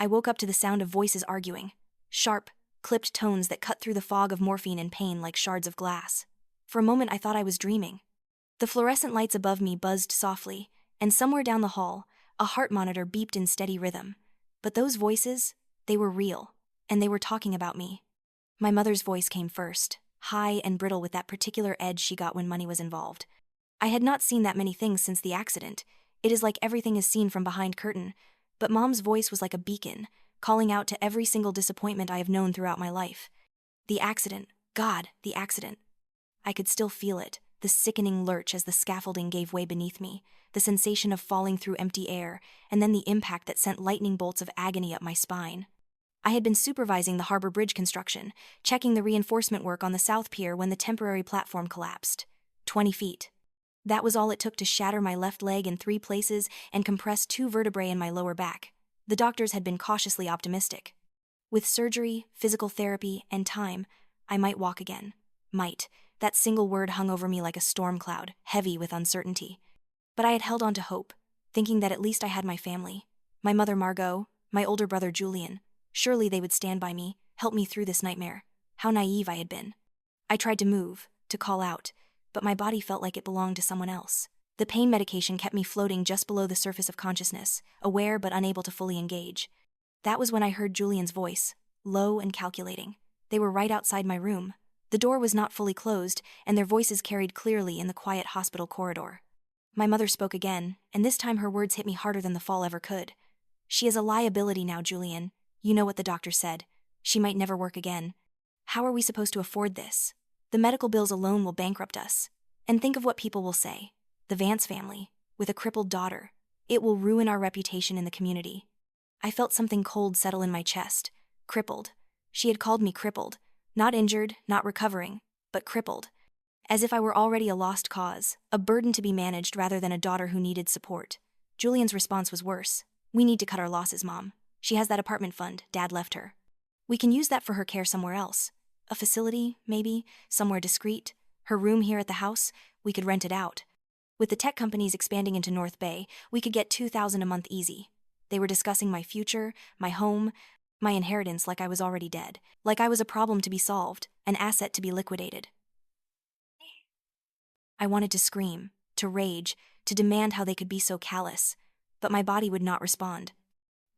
I woke up to the sound of voices arguing. Sharp, clipped tones that cut through the fog of morphine and pain like shards of glass. For a moment I thought I was dreaming. The fluorescent lights above me buzzed softly, and somewhere down the hall, a heart monitor beeped in steady rhythm. But those voices, they were real, and they were talking about me. My mother's voice came first, high and brittle with that particular edge she got when money was involved. I had not seen that many things since the accident. It is like everything is seen from behind curtain, but Mom's voice was like a beacon, calling out to every single disappointment I have known throughout my life. The accident, God, the accident. I could still feel it, the sickening lurch as the scaffolding gave way beneath me, the sensation of falling through empty air, and then the impact that sent lightning bolts of agony up my spine. I had been supervising the harbor bridge construction, checking the reinforcement work on the south pier when the temporary platform collapsed. 20 feet. That was all it took to shatter my left leg in 3 places and compress 2 vertebrae in my lower back. The doctors had been cautiously optimistic. With surgery, physical therapy, and time, I might walk again. Might. That single word hung over me like a storm cloud, heavy with uncertainty. But I had held on to hope, thinking that at least I had my family. My mother Margot, my older brother Julian. Surely they would stand by me, help me through this nightmare. How naive I had been. I tried to move, to call out, but my body felt like it belonged to someone else. The pain medication kept me floating just below the surface of consciousness, aware but unable to fully engage. That was when I heard Julian's voice, low and calculating. They were right outside my room. The door was not fully closed, and their voices carried clearly in the quiet hospital corridor. My mother spoke again, and this time her words hit me harder than the fall ever could. She is a liability now, Julian. You know what the doctor said. She might never work again. How are we supposed to afford this? The medical bills alone will bankrupt us. And think of what people will say. The Vance family, with a crippled daughter. It will ruin our reputation in the community. I felt something cold settle in my chest. Crippled. She had called me crippled. Not injured, not recovering, but crippled. As if I were already a lost cause, a burden to be managed rather than a daughter who needed support. Julian's response was worse. We need to cut our losses, Mom. She has that apartment fund Dad left her. We can use that for her care somewhere else. A facility, maybe, somewhere discreet. Her room here at the house, we could rent it out. With the tech companies expanding into North Bay, we could get $2,000 a month easy. They were discussing my future, my home, my inheritance like I was already dead. Like I was a problem to be solved, an asset to be liquidated. I wanted to scream, to rage, to demand how they could be so callous, but my body would not respond.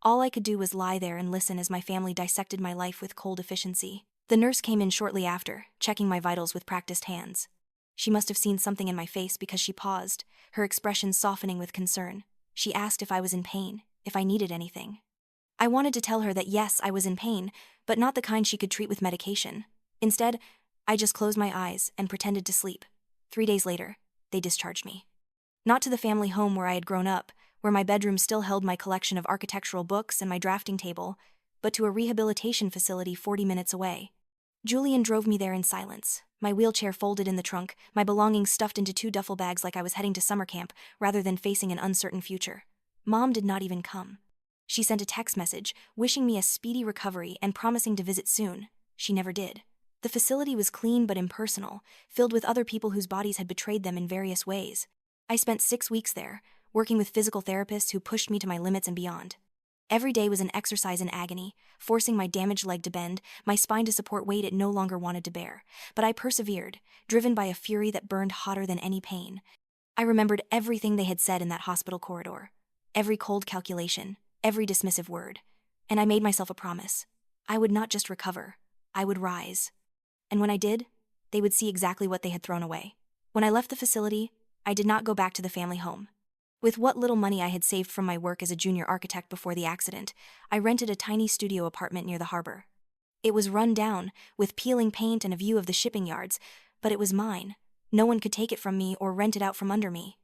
All I could do was lie there and listen as my family dissected my life with cold efficiency. The nurse came in shortly after, checking my vitals with practiced hands. She must have seen something in my face because she paused, her expression softening with concern. She asked if I was in pain, if I needed anything. I wanted to tell her that yes, I was in pain, but not the kind she could treat with medication. Instead, I just closed my eyes and pretended to sleep. 3 days later, they discharged me. Not to the family home where I had grown up, where my bedroom still held my collection of architectural books and my drafting table, but to a rehabilitation facility 40 minutes away. Julian drove me there in silence, my wheelchair folded in the trunk, my belongings stuffed into 2 duffel bags like I was heading to summer camp rather than facing an uncertain future. Mom did not even come. She sent a text message, wishing me a speedy recovery and promising to visit soon. She never did. The facility was clean but impersonal, filled with other people whose bodies had betrayed them in various ways. I spent 6 weeks there, working with physical therapists who pushed me to my limits and beyond. Every day was an exercise in agony, forcing my damaged leg to bend, my spine to support weight it no longer wanted to bear. But I persevered, driven by a fury that burned hotter than any pain. I remembered everything they had said in that hospital corridor. Every cold calculation, every dismissive word. And I made myself a promise. I would not just recover, I would rise. And when I did, they would see exactly what they had thrown away. When I left the facility, I did not go back to the family home. With what little money I had saved from my work as a junior architect before the accident, I rented a tiny studio apartment near the harbor. It was run down, with peeling paint and a view of the shipping yards, but it was mine. No one could take it from me or rent it out from under me.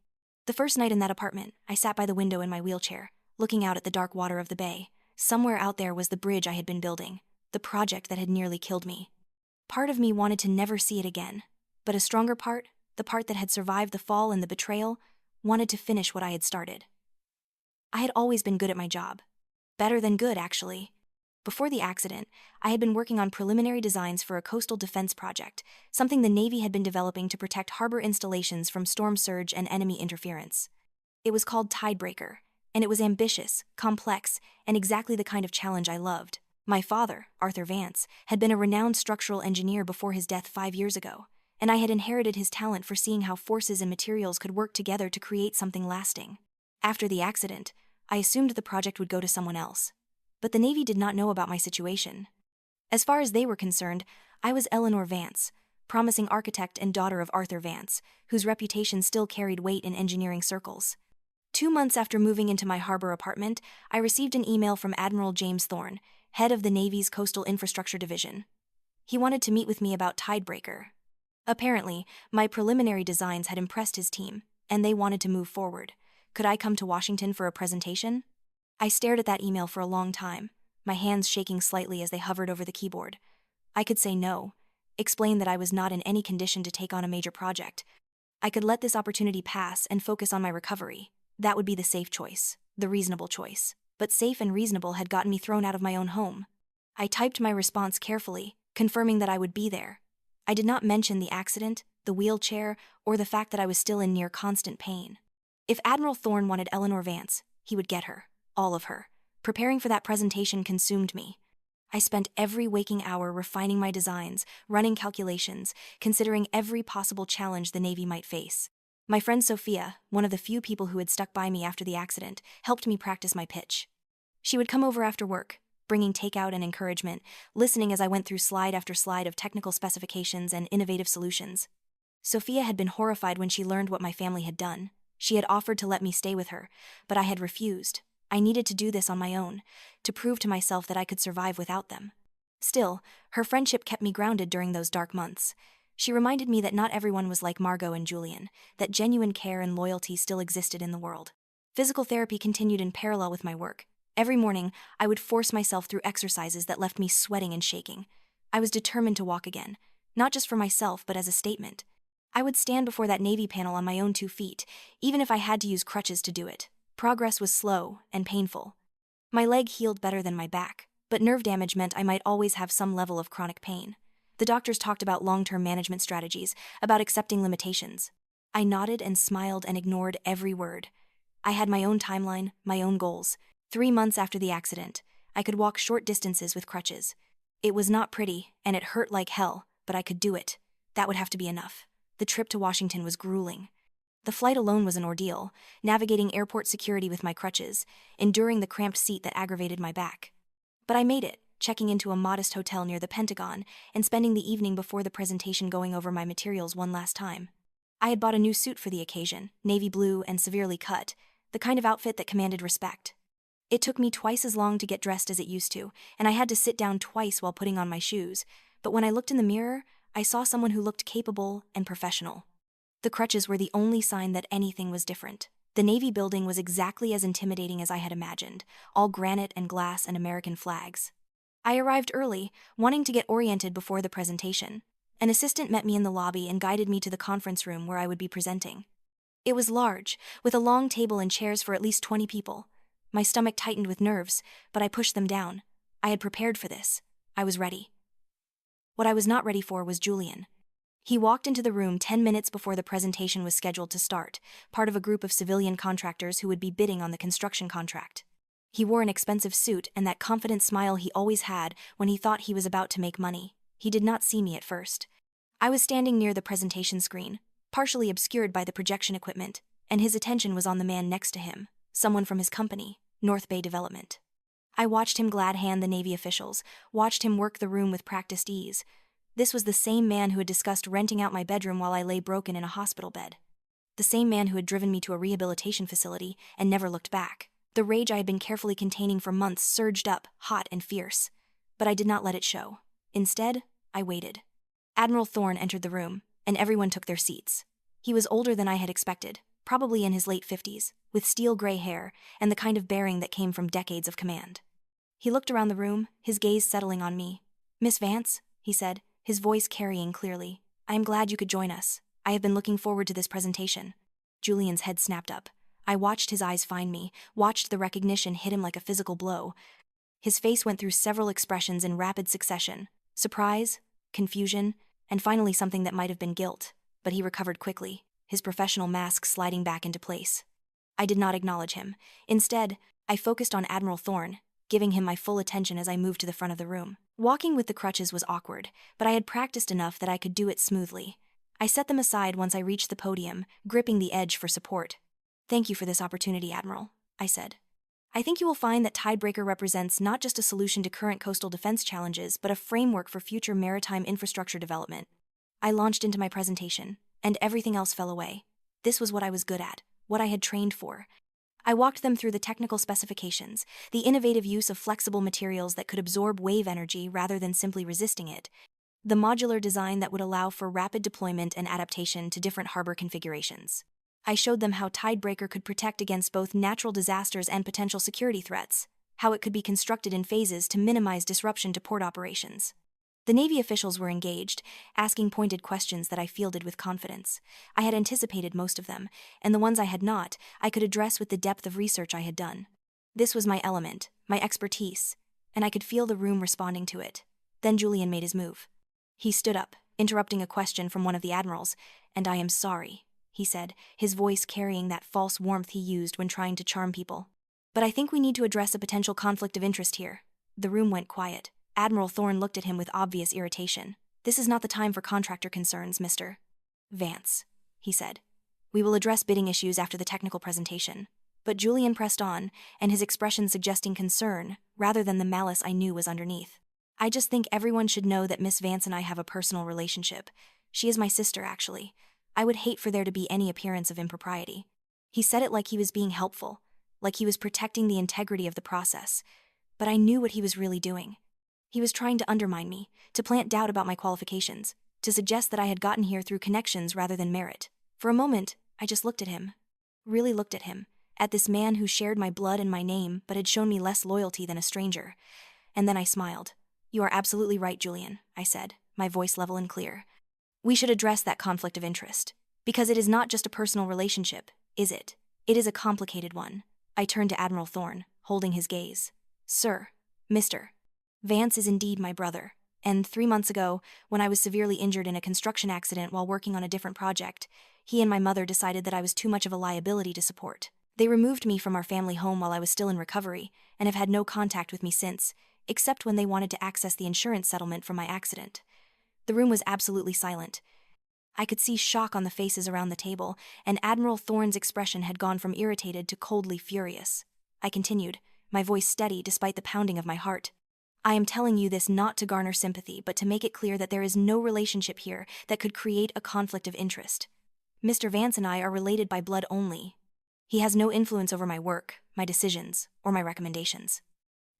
The first night in that apartment, I sat by the window in my wheelchair, looking out at the dark water of the bay. Somewhere out there was the bridge I had been building, the project that had nearly killed me. Part of me wanted to never see it again, but a stronger part, the part that had survived the fall and the betrayal, wanted to finish what I had started. I had always been good at my job. Better than good, actually. Before the accident, I had been working on preliminary designs for a coastal defense project, something the Navy had been developing to protect harbor installations from storm surge and enemy interference. It was called Tidebreaker, and it was ambitious, complex, and exactly the kind of challenge I loved. My father, Arthur Vance, had been a renowned structural engineer before his death 5 years ago, and I had inherited his talent for seeing how forces and materials could work together to create something lasting. After the accident, I assumed the project would go to someone else. But the Navy did not know about my situation. As far as they were concerned, I was Eleanor Vance, promising architect and daughter of Arthur Vance, whose reputation still carried weight in engineering circles. 2 months after moving into my harbor apartment, I received an email from Admiral James Thorne, head of the Navy's Coastal Infrastructure Division. He wanted to meet with me about Tidebreaker. Apparently, my preliminary designs had impressed his team, and they wanted to move forward. Could I come to Washington for a presentation? I stared at that email for a long time, my hands shaking slightly as they hovered over the keyboard. I could say no, explain that I was not in any condition to take on a major project. I could let this opportunity pass and focus on my recovery. That would be the safe choice, the reasonable choice. But safe and reasonable had gotten me thrown out of my own home. I typed my response carefully, confirming that I would be there. I did not mention the accident, the wheelchair, or the fact that I was still in near constant pain. If Admiral Thorne wanted Eleanor Vance, he would get her, all of her. Preparing for that presentation consumed me. I spent every waking hour refining my designs, running calculations, considering every possible challenge the Navy might face. My friend Sophia, one of the few people who had stuck by me after the accident, helped me practice my pitch. She would come over after work, bringing takeout and encouragement, listening as I went through slide after slide of technical specifications and innovative solutions. Sophia had been horrified when she learned what my family had done. She had offered to let me stay with her, but I had refused. I needed to do this on my own, to prove to myself that I could survive without them. Still, her friendship kept me grounded during those dark months. She reminded me that not everyone was like Margot and Julian, that genuine care and loyalty still existed in the world. Physical therapy continued in parallel with my work. Every morning, I would force myself through exercises that left me sweating and shaking. I was determined to walk again, not just for myself but as a statement. I would stand before that Navy panel on my own 2 feet, even if I had to use crutches to do it. Progress was slow and painful. My leg healed better than my back, but nerve damage meant I might always have some level of chronic pain. The doctors talked about long-term management strategies, about accepting limitations. I nodded and smiled and ignored every word. I had my own timeline, my own goals. 3 months after the accident, I could walk short distances with crutches. It was not pretty, and it hurt like hell, but I could do it. That would have to be enough. The trip to Washington was grueling. The flight alone was an ordeal, navigating airport security with my crutches, enduring the cramped seat that aggravated my back. But I made it, checking into a modest hotel near the Pentagon and spending the evening before the presentation going over my materials one last time. I had bought a new suit for the occasion, navy blue and severely cut, the kind of outfit that commanded respect. It took me twice as long to get dressed as it used to, and I had to sit down twice while putting on my shoes, but when I looked in the mirror, I saw someone who looked capable and professional. The crutches were the only sign that anything was different. The Navy building was exactly as intimidating as I had imagined, all granite and glass and American flags. I arrived early, wanting to get oriented before the presentation. An assistant met me in the lobby and guided me to the conference room where I would be presenting. It was large, with a long table and chairs for at least 20 people. My stomach tightened with nerves, but I pushed them down. I had prepared for this. I was ready. What I was not ready for was Julian. He walked into the room 10 minutes before the presentation was scheduled to start, part of a group of civilian contractors who would be bidding on the construction contract. He wore an expensive suit and that confident smile he always had when he thought he was about to make money. He did not see me at first. I was standing near the presentation screen, partially obscured by the projection equipment, and his attention was on the man next to him, someone from his company, North Bay Development. I watched him glad hand the Navy officials, watched him work the room with practiced ease. This was the same man who had discussed renting out my bedroom while I lay broken in a hospital bed. The same man who had driven me to a rehabilitation facility and never looked back. The rage I had been carefully containing for months surged up, hot and fierce. But I did not let it show. Instead, I waited. Admiral Thorne entered the room, and everyone took their seats. He was older than I had expected, probably in his late 50s, with steel-gray hair and the kind of bearing that came from decades of command. He looked around the room, his gaze settling on me. "Miss Vance," he said, his voice carrying clearly, "I am glad you could join us. I have been looking forward to this presentation." Julian's head snapped up. I watched his eyes find me, watched the recognition hit him like a physical blow. His face went through several expressions in rapid succession: surprise, confusion, and finally something that might have been guilt, but he recovered quickly, his professional mask sliding back into place. I did not acknowledge him. Instead, I focused on Admiral Thorne, giving him my full attention as I moved to the front of the room. Walking with the crutches was awkward, but I had practiced enough that I could do it smoothly. I set them aside once I reached the podium, gripping the edge for support. "Thank you for this opportunity, Admiral," I said. "I think you will find that Tidebreaker represents not just a solution to current coastal defense challenges, but a framework for future maritime infrastructure development." I launched into my presentation, and everything else fell away. This was what I was good at, what I had trained for. I walked them through the technical specifications, the innovative use of flexible materials that could absorb wave energy rather than simply resisting it, the modular design that would allow for rapid deployment and adaptation to different harbor configurations. I showed them how Tidebreaker could protect against both natural disasters and potential security threats, how it could be constructed in phases to minimize disruption to port operations. The Navy officials were engaged, asking pointed questions that I fielded with confidence. I had anticipated most of them, and the ones I had not, I could address with the depth of research I had done. This was my element, my expertise, and I could feel the room responding to it. Then Julian made his move. He stood up, interrupting a question from one of the admirals, "And I am sorry," he said, his voice carrying that false warmth he used when trying to charm people. "But I think we need to address a potential conflict of interest here." The room went quiet. Admiral Thorne looked at him with obvious irritation. "This is not the time for contractor concerns, Mr. Vance," he said. "We will address bidding issues after the technical presentation." But Julian pressed on, and his expression suggesting concern, rather than the malice I knew was underneath. "I just think everyone should know that Miss Vance and I have a personal relationship. She is my sister, actually. I would hate for there to be any appearance of impropriety." He said it like he was being helpful, like he was protecting the integrity of the process. But I knew what he was really doing. He was trying to undermine me, to plant doubt about my qualifications, to suggest that I had gotten here through connections rather than merit. For a moment, I just looked at him. Really looked at him. At this man who shared my blood and my name but had shown me less loyalty than a stranger. And then I smiled. "You are absolutely right, Julian," I said, my voice level and clear. "We should address that conflict of interest. Because it is not just a personal relationship, is it? It is a complicated one." I turned to Admiral Thorne, holding his gaze. "Sir, Mr. Vance is indeed my brother, and 3 months ago, when I was severely injured in a construction accident while working on a different project, he and my mother decided that I was too much of a liability to support. They removed me from our family home while I was still in recovery, and have had no contact with me since, except when they wanted to access the insurance settlement from my accident." The room was absolutely silent. I could see shock on the faces around the table, and Admiral Thorne's expression had gone from irritated to coldly furious. I continued, my voice steady despite the pounding of my heart. "I am telling you this not to garner sympathy, but to make it clear that there is no relationship here that could create a conflict of interest. Mr. Vance and I are related by blood only. He has no influence over my work, my decisions, or my recommendations.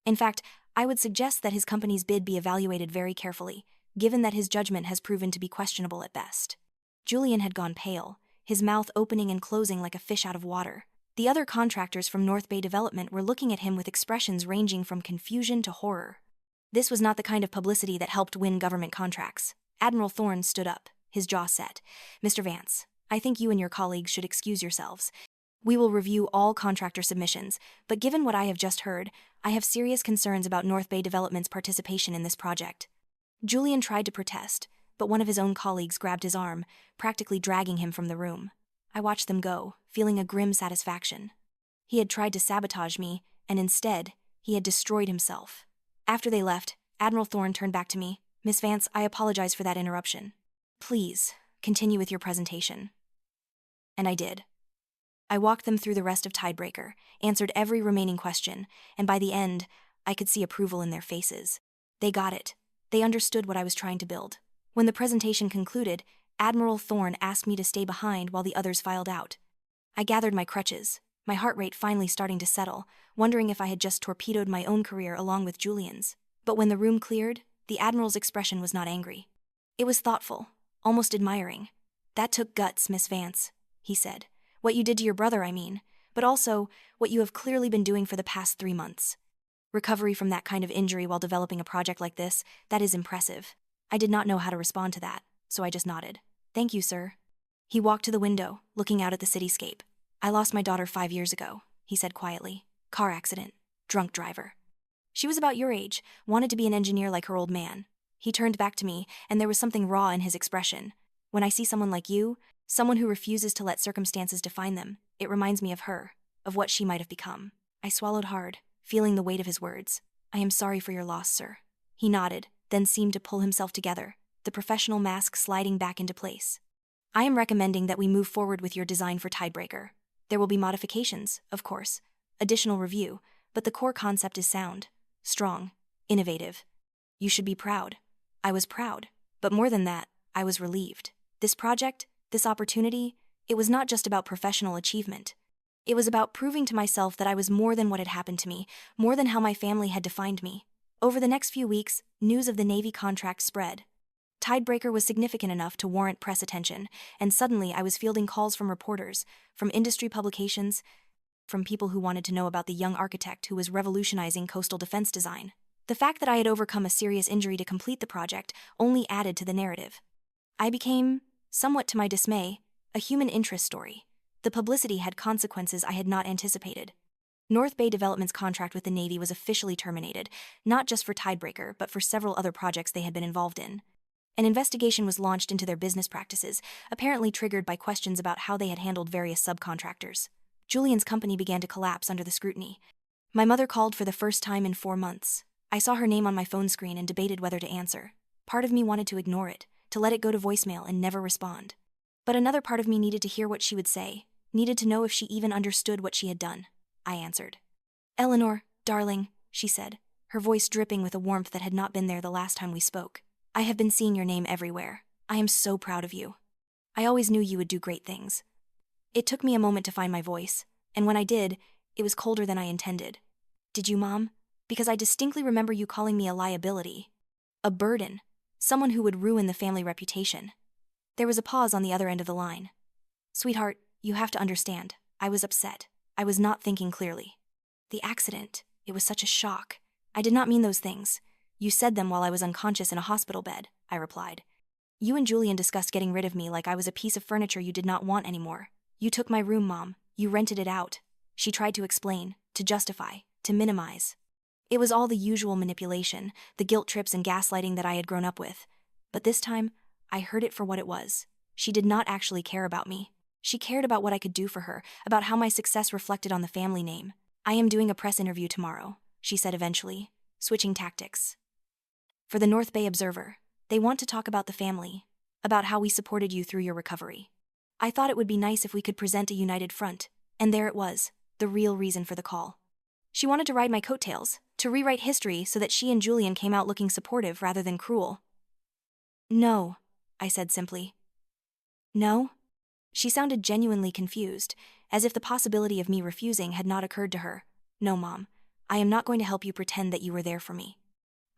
In fact, I would suggest that his company's bid be evaluated very carefully, given that his judgment has proven to be questionable at best." Julian had gone pale, his mouth opening and closing like a fish out of water. The other contractors from North Bay Development were looking at him with expressions ranging from confusion to horror. This was not the kind of publicity that helped win government contracts. Admiral Thorne stood up, his jaw set. "Mr. Vance, I think you and your colleagues should excuse yourselves. We will review all contractor submissions, but given what I have just heard, I have serious concerns about North Bay Development's participation in this project." Julian tried to protest, but one of his own colleagues grabbed his arm, practically dragging him from the room. I watched them go, feeling a grim satisfaction. He had tried to sabotage me, and instead, he had destroyed himself. After they left, Admiral Thorne turned back to me. "Miss Vance, I apologize for that interruption. Please, continue with your presentation." And I did. I walked them through the rest of Tidebreaker, answered every remaining question, and by the end, I could see approval in their faces. They got it. They understood what I was trying to build. When the presentation concluded, Admiral Thorne asked me to stay behind while the others filed out. I gathered my crutches, my heart rate finally starting to settle, wondering if I had just torpedoed my own career along with Julian's. But when the room cleared, the Admiral's expression was not angry. It was thoughtful, almost admiring. "That took guts, Miss Vance," he said. "What you did to your brother, I mean, but also what you have clearly been doing for the past 3 months. Recovery from that kind of injury while developing a project like this, that is impressive." I did not know how to respond to that, so I just nodded. "Thank you, sir." He walked to the window, looking out at the cityscape. "I lost my daughter 5 years ago," he said quietly. "Car accident. Drunk driver. She was about your age, wanted to be an engineer like her old man." He turned back to me, and there was something raw in his expression. "When I see someone like you, someone who refuses to let circumstances define them, it reminds me of her." of what she might have become. I swallowed hard, feeling the weight of his words. I am sorry for your loss, sir. He nodded, then seemed to pull himself together, the professional mask sliding back into place. I am recommending that we move forward with your design for Tidebreaker. There will be modifications, of course, additional review, but the core concept is sound, strong, innovative. You should be proud. I was proud, but more than that, I was relieved. This project, this opportunity, it was not just about professional achievement. It was about proving to myself that I was more than what had happened to me, more than how my family had defined me. Over the next few weeks, news of the Navy contract spread. Tidebreaker was significant enough to warrant press attention, and suddenly I was fielding calls from reporters, from industry publications, from people who wanted to know about the young architect who was revolutionizing coastal defense design. The fact that I had overcome a serious injury to complete the project only added to the narrative. I became, somewhat to my dismay, a human interest story. The publicity had consequences I had not anticipated. North Bay Development's contract with the Navy was officially terminated, not just for Tidebreaker, but for several other projects they had been involved in. An investigation was launched into their business practices, apparently triggered by questions about how they had handled various subcontractors. Julian's company began to collapse under the scrutiny. My mother called for the first time in 4 months. I saw her name on my phone screen and debated whether to answer. Part of me wanted to ignore it, to let it go to voicemail and never respond. But another part of me needed to hear what she would say, needed to know if she even understood what she had done. I answered. "Eleanor, darling," she said, her voice dripping with a warmth that had not been there the last time we spoke. "I have been seeing your name everywhere. I am so proud of you. I always knew you would do great things." It took me a moment to find my voice, and when I did, it was colder than I intended. "Did you, Mom? Because I distinctly remember you calling me a liability. A burden. Someone who would ruin the family reputation." There was a pause on the other end of the line. "Sweetheart, you have to understand. I was upset. I was not thinking clearly. The accident, it was such a shock. I did not mean those things. You said them while I was unconscious in a hospital bed," I replied. "You and Julian discussed getting rid of me like I was a piece of furniture you did not want anymore. You took my room, Mom. You rented it out." She tried to explain, to justify, to minimize. It was all the usual manipulation, the guilt trips and gaslighting that I had grown up with. But this time, I heard it for what it was. She did not actually care about me. She cared about what I could do for her, about how my success reflected on the family name. "I am doing a press interview tomorrow," she said eventually, switching tactics. "For the North Bay Observer. They want to talk about the family, about how we supported you through your recovery. I thought it would be nice if we could present a united front, and there it was, the real reason for the call. She wanted to ride my coattails, to rewrite history so that she and Julian came out looking supportive rather than cruel." "No," I said simply. "No?" She sounded genuinely confused, as if the possibility of me refusing had not occurred to her. "No, Mom. I am not going to help you pretend that you were there for me.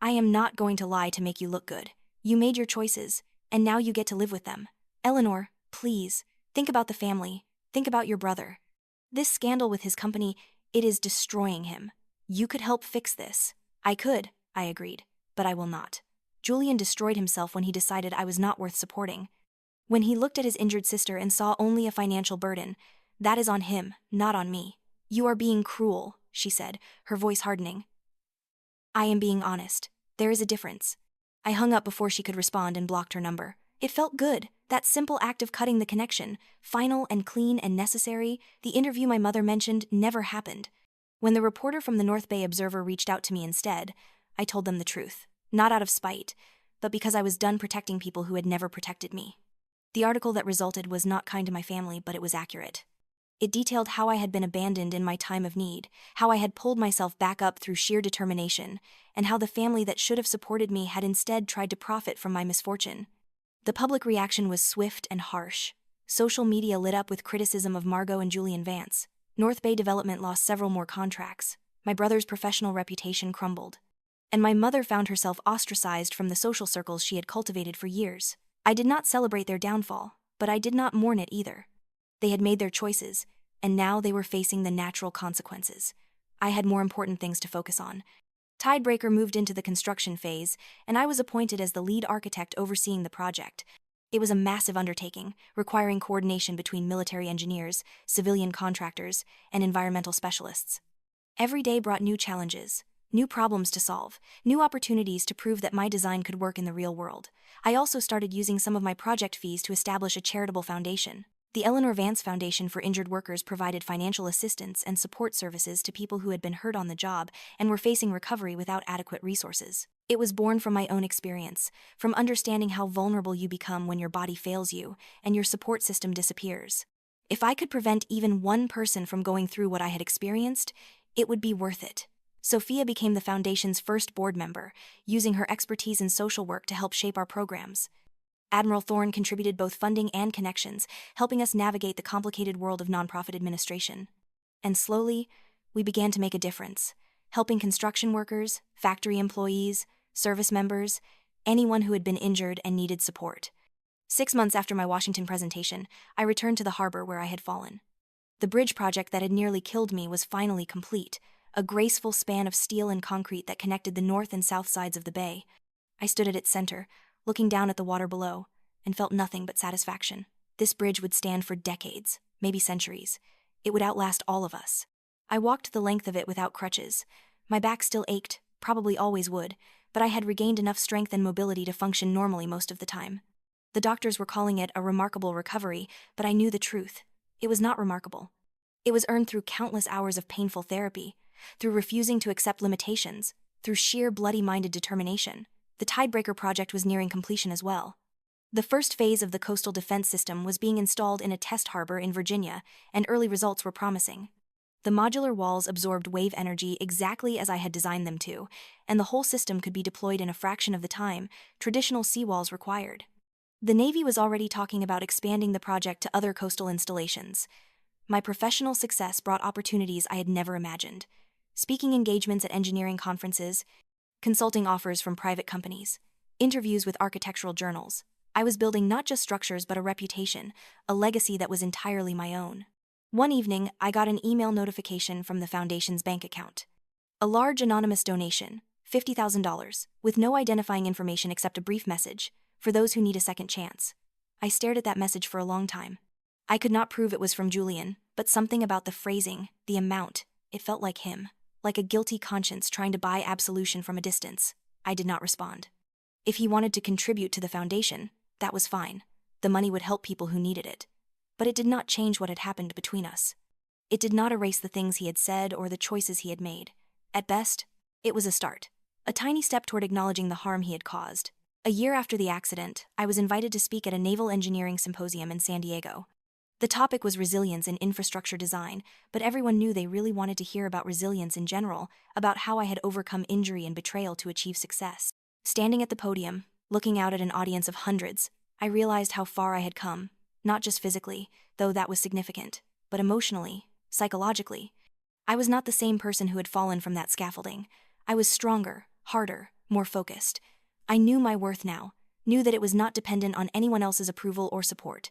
I am not going to lie to make you look good. You made your choices, and now you get to live with them. Eleanor, please, think about the family. Think about your brother. This scandal with his company, it is destroying him. You could help fix this." "I could," I agreed, "but I will not. Julian destroyed himself when he decided I was not worth supporting. When he looked at his injured sister and saw only a financial burden, that is on him, not on me." "You are being cruel," she said, her voice hardening. "I am being honest. There is a difference." I hung up before she could respond and blocked her number. It felt good, that simple act of cutting the connection, final and clean and necessary. The interview my mother mentioned never happened. When the reporter from the North Bay Observer reached out to me instead, I told them the truth, not out of spite, but because I was done protecting people who had never protected me. The article that resulted was not kind to my family, but it was accurate. It detailed how I had been abandoned in my time of need, how I had pulled myself back up through sheer determination, and how the family that should have supported me had instead tried to profit from my misfortune. The public reaction was swift and harsh. Social media lit up with criticism of Margot and Julian Vance. North Bay Development lost several more contracts. My brother's professional reputation crumbled. And my mother found herself ostracized from the social circles she had cultivated for years. I did not celebrate their downfall, but I did not mourn it either. They had made their choices, and now they were facing the natural consequences. I had more important things to focus on. Tidebreaker moved into the construction phase, and I was appointed as the lead architect overseeing the project. It was a massive undertaking, requiring coordination between military engineers, civilian contractors, and environmental specialists. Every day brought new challenges, new problems to solve, new opportunities to prove that my design could work in the real world. I also started using some of my project fees to establish a charitable foundation. The Eleanor Vance Foundation for Injured Workers provided financial assistance and support services to people who had been hurt on the job and were facing recovery without adequate resources. It was born from my own experience, from understanding how vulnerable you become when your body fails you and your support system disappears. If I could prevent even one person from going through what I had experienced, it would be worth it. Sophia became the foundation's first board member, using her expertise in social work to help shape our programs. Admiral Thorne contributed both funding and connections, helping us navigate the complicated world of nonprofit administration. And slowly, we began to make a difference, helping construction workers, factory employees, service members, anyone who had been injured and needed support. 6 months after my Washington presentation, I returned to the harbor where I had fallen. The bridge project that had nearly killed me was finally complete, a graceful span of steel and concrete that connected the north and south sides of the bay. I stood at its center, looking down at the water below, and felt nothing but satisfaction. This bridge would stand for decades, maybe centuries. It would outlast all of us. I walked the length of it without crutches. My back still ached, probably always would, but I had regained enough strength and mobility to function normally most of the time. The doctors were calling it a remarkable recovery, but I knew the truth. It was not remarkable. It was earned through countless hours of painful therapy, through refusing to accept limitations, through sheer bloody-minded determination. The Tidebreaker project was nearing completion as well. The first phase of the coastal defense system was being installed in a test harbor in Virginia, and early results were promising. The modular walls absorbed wave energy exactly as I had designed them to, and the whole system could be deployed in a fraction of the time traditional seawalls required. The Navy was already talking about expanding the project to other coastal installations. My professional success brought opportunities I had never imagined. Speaking engagements at engineering conferences, consulting offers from private companies, interviews with architectural journals. I was building not just structures but a reputation, a legacy that was entirely my own. One evening, I got an email notification from the foundation's bank account. A large anonymous donation, $50,000, with no identifying information except a brief message, for those who need a second chance. I stared at that message for a long time. I could not prove it was from Julian, but something about the phrasing, the amount, it felt like him, like a guilty conscience trying to buy absolution from a distance. I did not respond. If he wanted to contribute to the foundation, that was fine. The money would help people who needed it. But it did not change what had happened between us. It did not erase the things he had said or the choices he had made. At best, it was a start, a tiny step toward acknowledging the harm he had caused. A year after the accident, I was invited to speak at a naval engineering symposium in San Diego. The topic was resilience in infrastructure design, but everyone knew they really wanted to hear about resilience in general, about how I had overcome injury and betrayal to achieve success. Standing at the podium, looking out at an audience of hundreds, I realized how far I had come, not just physically, though that was significant, but emotionally, psychologically. I was not the same person who had fallen from that scaffolding. I was stronger, harder, more focused. I knew my worth now, knew that it was not dependent on anyone else's approval or support.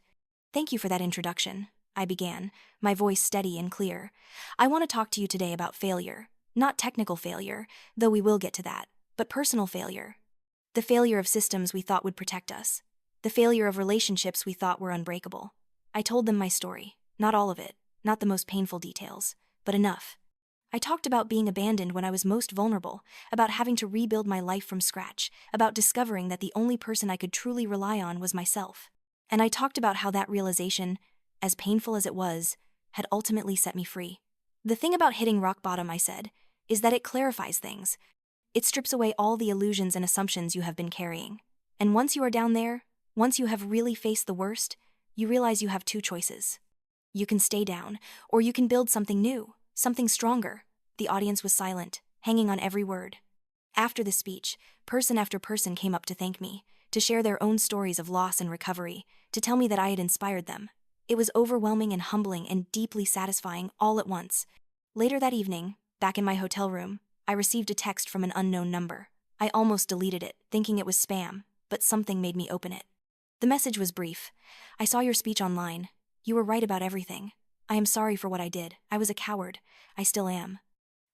Thank you for that introduction, I began, my voice steady and clear. I want to talk to you today about failure. Not technical failure, though we will get to that, but personal failure. The failure of systems we thought would protect us. The failure of relationships we thought were unbreakable. I told them my story, not all of it, not the most painful details, but enough. I talked about being abandoned when I was most vulnerable, about having to rebuild my life from scratch, about discovering that the only person I could truly rely on was myself. And I talked about how that realization, as painful as it was, had ultimately set me free. The thing about hitting rock bottom, I said, is that it clarifies things. It strips away all the illusions and assumptions you have been carrying. And once you are down there, once you have really faced the worst, you realize you have two choices. You can stay down, or you can build something new, something stronger. The audience was silent, hanging on every word. After the speech, person after person came up to thank me, to share their own stories of loss and recovery, to tell me that I had inspired them. It was overwhelming and humbling and deeply satisfying all at once. Later that evening, back in my hotel room, I received a text from an unknown number. I almost deleted it, thinking it was spam, but something made me open it. The message was brief. I saw your speech online. You were right about everything. I am sorry for what I did. I was a coward. I still am.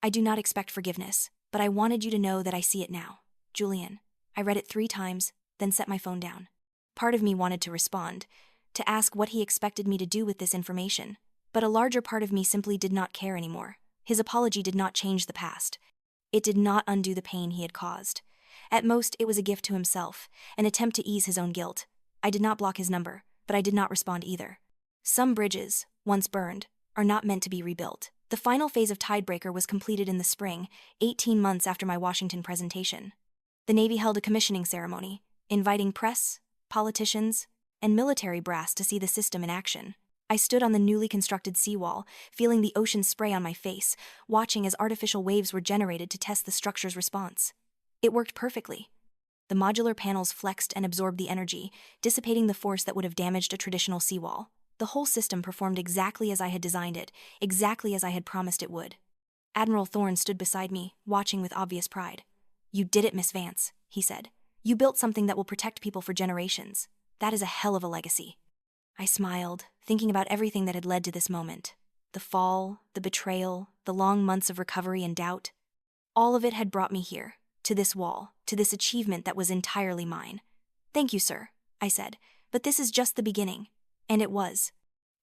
I do not expect forgiveness, but I wanted you to know that I see it now. Julian. I read it 3 times, then set my phone down. Part of me wanted to respond, to ask what he expected me to do with this information, but a larger part of me simply did not care anymore. His apology did not change the past. It did not undo the pain he had caused. At most, it was a gift to himself, an attempt to ease his own guilt. I did not block his number, but I did not respond either. Some bridges, once burned, are not meant to be rebuilt. The final phase of Tidebreaker was completed in the spring, 18 months after my Washington presentation. The Navy held a commissioning ceremony, inviting press, politicians, and military brass to see the system in action. I stood on the newly constructed seawall, feeling the ocean spray on my face, watching as artificial waves were generated to test the structure's response. It worked perfectly. The modular panels flexed and absorbed the energy, dissipating the force that would have damaged a traditional seawall. The whole system performed exactly as I had designed it, exactly as I had promised it would. Admiral Thorne stood beside me, watching with obvious pride. "You did it, Miss Vance," he said. "You built something that will protect people for generations. That is a hell of a legacy." I smiled, thinking about everything that had led to this moment. The fall, the betrayal, the long months of recovery and doubt. All of it had brought me here, to this wall, to this achievement that was entirely mine. "Thank you, sir," I said, "but this is just the beginning." And it was.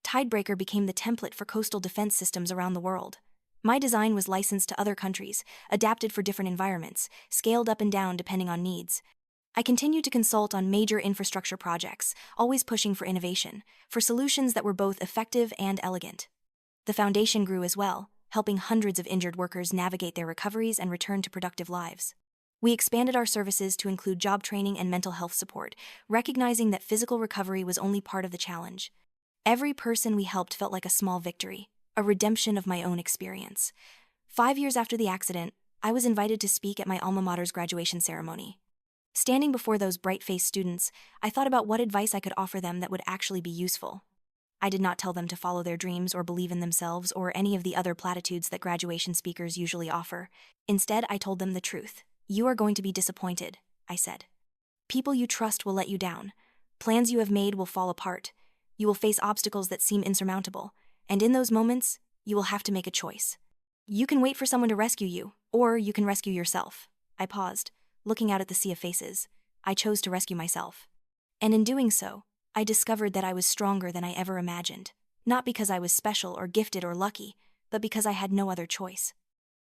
Tidebreaker became the template for coastal defense systems around the world. My design was licensed to other countries, adapted for different environments, scaled up and down depending on needs. I continued to consult on major infrastructure projects, always pushing for innovation, for solutions that were both effective and elegant. The foundation grew as well, helping hundreds of injured workers navigate their recoveries and return to productive lives. We expanded our services to include job training and mental health support, recognizing that physical recovery was only part of the challenge. Every person we helped felt like a small victory, a redemption of my own experience. 5 years after the accident, I was invited to speak at my alma mater's graduation ceremony. Standing before those bright-faced students, I thought about what advice I could offer them that would actually be useful. I did not tell them to follow their dreams or believe in themselves or any of the other platitudes that graduation speakers usually offer. Instead, I told them the truth. "You are going to be disappointed," I said. "People you trust will let you down. Plans you have made will fall apart. You will face obstacles that seem insurmountable, and in those moments, you will have to make a choice. You can wait for someone to rescue you, or you can rescue yourself." I paused, looking out at the sea of faces. I chose to rescue myself. And in doing so, I discovered that I was stronger than I ever imagined. Not because I was special or gifted or lucky, but because I had no other choice.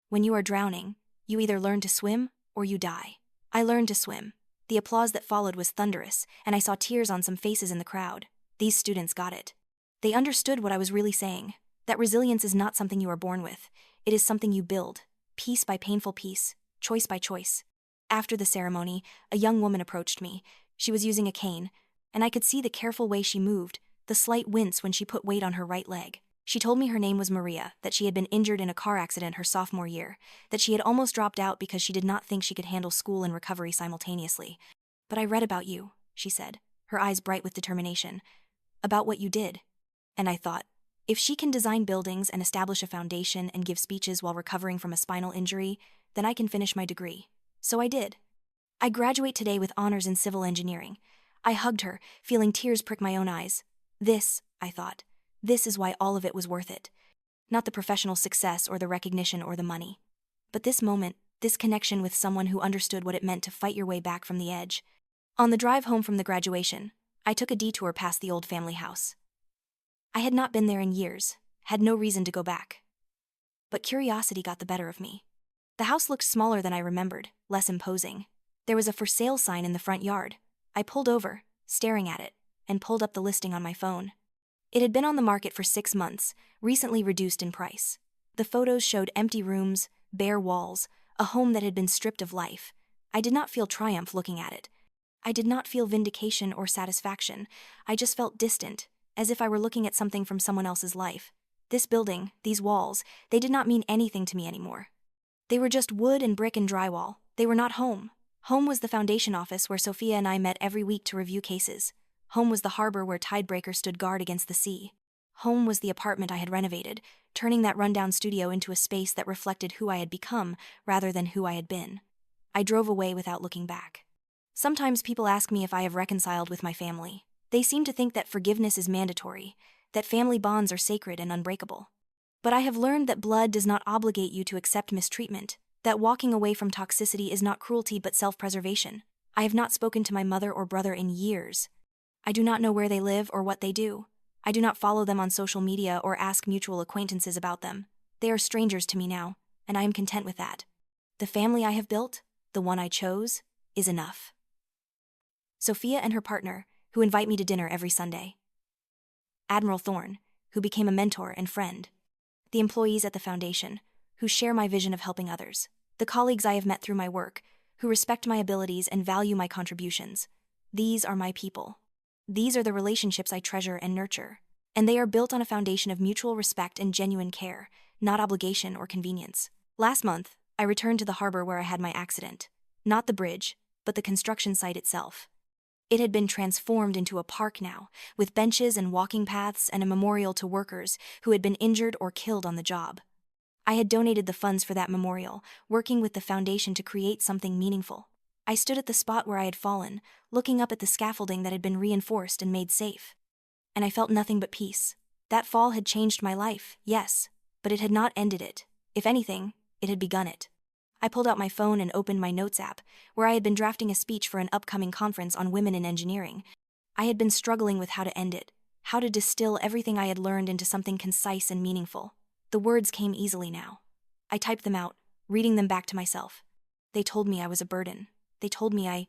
When you are drowning, you either learn to swim or you die. I learned to swim. The applause that followed was thunderous, and I saw tears on some faces in the crowd. These students got it. They understood what I was really saying, that resilience is not something you are born with. It is something you build, piece by painful piece, choice by choice. After the ceremony, a young woman approached me. She was using a cane, and I could see the careful way she moved, the slight wince when she put weight on her right leg. She told me her name was Maria, that she had been injured in a car accident her sophomore year, that she had almost dropped out because she did not think she could handle school and recovery simultaneously. "But I read about you," she said, her eyes bright with determination. "About what you did." And I thought, if she can design buildings and establish a foundation and give speeches while recovering from a spinal injury, then I can finish my degree. So I did. I graduate today with honors in civil engineering. I hugged her, feeling tears prick my own eyes. This, I thought, this is why all of it was worth it. Not the professional success or the recognition or the money. But this moment, this connection with someone who understood what it meant to fight your way back from the edge. On the drive home from the graduation, I took a detour past the old family house. I had not been there in years, had no reason to go back. But curiosity got the better of me. The house looked smaller than I remembered, less imposing. There was a for sale sign in the front yard. I pulled over, staring at it, and pulled up the listing on my phone. It had been on the market for 6 months, recently reduced in price. The photos showed empty rooms, bare walls, a home that had been stripped of life. I did not feel triumph looking at it. I did not feel vindication or satisfaction. I just felt distant, as if I were looking at something from someone else's life. This building, these walls, they did not mean anything to me anymore. They were just wood and brick and drywall. They were not home. Home was the foundation office where Sophia and I met every week to review cases. Home was the harbor where Tidebreaker stood guard against the sea. Home was the apartment I had renovated, turning that rundown studio into a space that reflected who I had become rather than who I had been. I drove away without looking back. Sometimes people ask me if I have reconciled with my family. They seem to think that forgiveness is mandatory, that family bonds are sacred and unbreakable. But I have learned that blood does not obligate you to accept mistreatment, that walking away from toxicity is not cruelty but self-preservation. I have not spoken to my mother or brother in years. I do not know where they live or what they do. I do not follow them on social media or ask mutual acquaintances about them. They are strangers to me now, and I am content with that. The family I have built, the one I chose, is enough. Sophia and her partner, who invite me to dinner every Sunday. Admiral Thorne, who became a mentor and friend, the employees at the foundation, who share my vision of helping others, the colleagues I have met through my work, who respect my abilities and value my contributions. These are my people. These are the relationships I treasure and nurture, and they are built on a foundation of mutual respect and genuine care, not obligation or convenience. Last month, I returned to the harbor where I had my accident. Not the bridge, but the construction site itself. It had been transformed into a park now, with benches and walking paths and a memorial to workers who had been injured or killed on the job. I had donated the funds for that memorial, working with the foundation to create something meaningful. I stood at the spot where I had fallen, looking up at the scaffolding that had been reinforced and made safe. And I felt nothing but peace. That fall had changed my life, yes, but it had not ended it. If anything, it had begun it. I pulled out my phone and opened my notes app, where I had been drafting a speech for an upcoming conference on women in engineering. I had been struggling with how to end it, how to distill everything I had learned into something concise and meaningful. The words came easily now. I typed them out, reading them back to myself. They told me I was a burden. They told me I